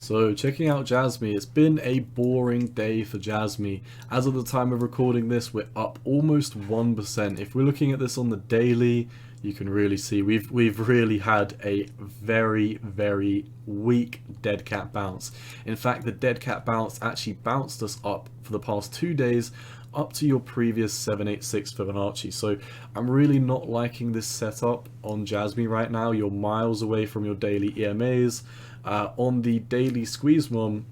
So checking out JASMY, it's been a boring day for JASMY. As of the time of recording this, we're up almost 1%. If we're looking at this on the daily, you can really see we've really had a very weak dead cat bounce. In fact, the dead cat bounce actually bounced us up for the past 2 days up to your previous 786 Fibonacci. So I'm really not liking this setup on JASMY right now. You're miles away from your daily EMAs. On the daily squeeze mom,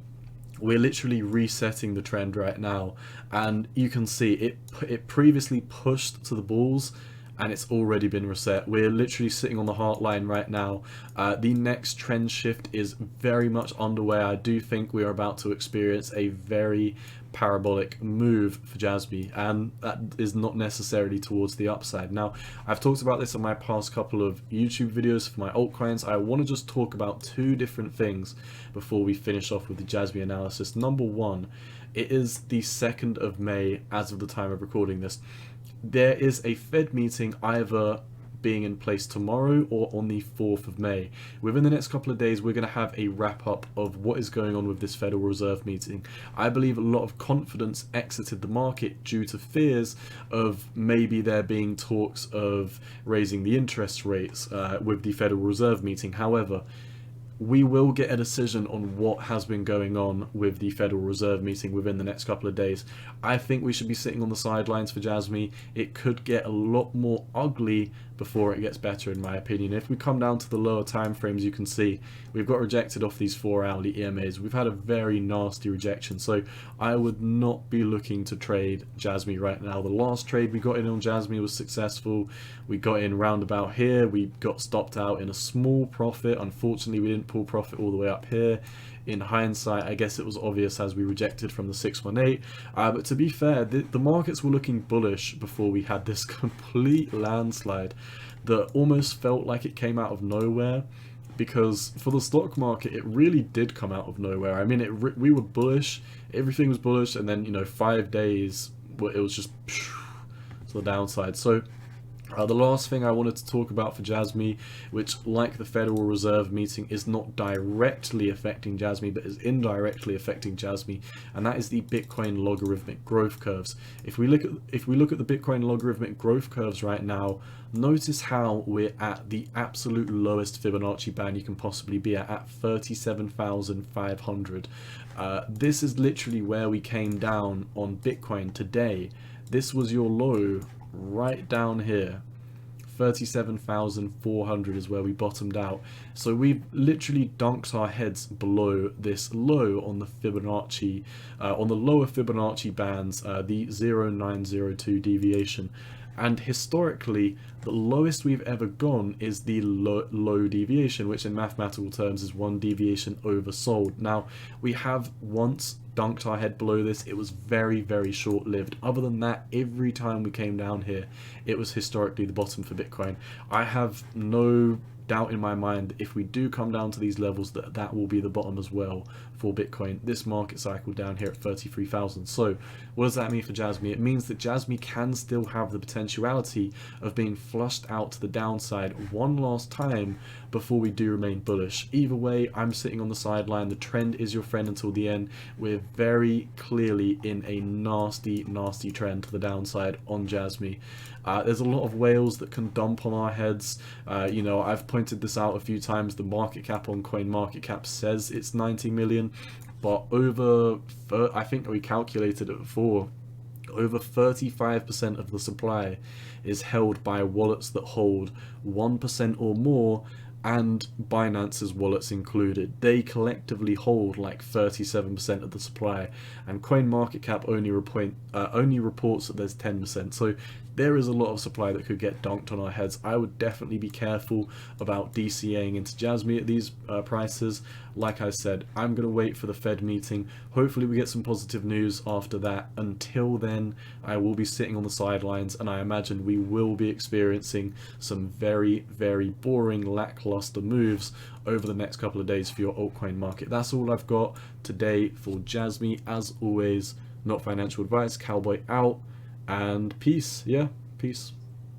we're literally resetting the trend right now, and you can see it previously pushed to the bulls and it's already been reset. We're literally sitting on the heart line right now. The next trend shift is very much underway. I do think we are about to experience a very parabolic move for JASMY, and that is not necessarily towards the upside. Now, I've talked about this in my past couple of YouTube videos for my altcoins. I want to just talk about two different things before we finish off with the JASMY analysis. Number one, it is the 2nd of May as of the time of recording this. There is a Fed meeting either being in place tomorrow or on the 4th of May. Within the next couple of days, we're going to have a wrap up of what is going on with this Federal Reserve meeting. I believe a lot of confidence exited the market due to fears of maybe there being talks of raising the interest rates with the Federal Reserve meeting. However, we will get a decision on what has been going on with the Federal Reserve meeting within the next couple of days. I think we should be sitting on the sidelines for JASMY. It could get a lot more ugly before it gets better, in my opinion. If we come down to the lower time frames, you can see we've got rejected off these 4-hourly EMAs. We've had a very nasty rejection, so I would not be looking to trade JASMY right now. The last trade we got in on JASMY was successful. We got in round about here. We got stopped out in a small profit. Unfortunately, we didn't pull profit all the way up here. In hindsight, I guess it was obvious as we rejected from the 618. But to be fair, the markets were looking bullish before we had this complete landslide that almost felt like it came out of nowhere. Because for the stock market, it really did come out of nowhere. I mean, we were bullish, everything was bullish, and then 5 days, it was just to the downside. So the last thing I wanted to talk about for JASMY, which like the Federal Reserve meeting is not directly affecting JASMY but is indirectly affecting JASMY, and that is the Bitcoin logarithmic growth curves. If we look at the Bitcoin logarithmic growth curves right now, notice how we're at the absolute lowest Fibonacci band you can possibly be at 37,500. This is literally where we came down on Bitcoin today. This was your low right down here. 37,400 is where we bottomed out. So we've literally dunked our heads below this low on the Fibonacci, on the lower Fibonacci bands, the 0902 deviation. And historically, the lowest we've ever gone is the low deviation, which in mathematical terms is 1 deviation oversold. Now, we have once dunked our head below this. It was very short-lived. Other than that, every time we came down here, it was historically the bottom for Bitcoin. I have no doubt in my mind if we do come down to these levels that will be the bottom as well for Bitcoin this market cycle down here at 33,000. So what does that mean for JASMY? It means that JASMY can still have the potentiality of being flushed out to the downside one last time before we do remain bullish. Either way, I'm sitting on the sideline. The trend is your friend until the end. We're very clearly in a nasty trend to the downside on JASMY. There's a lot of whales that can dump on our heads. I've pointed this out a few times. The market cap on CoinMarketCap says it's 90 million, but I think we calculated it before, over 35% of the supply is held by wallets that hold 1% or more, and Binance's wallets included. They collectively hold like 37% of the supply, and CoinMarketCap only reports that there's 10%. So there is a lot of supply that could get dunked on our heads. I would definitely be careful about DCAing into JASMY at these prices. Like I said, I'm going to wait for the Fed meeting. Hopefully we get some positive news after that. Until then, I will be sitting on the sidelines, and I imagine we will be experiencing some very boring, lackluster moves over the next couple of days for your altcoin market. That's all I've got today for JASMY. As always, not financial advice. Cowboy out. And peace. Yeah, peace.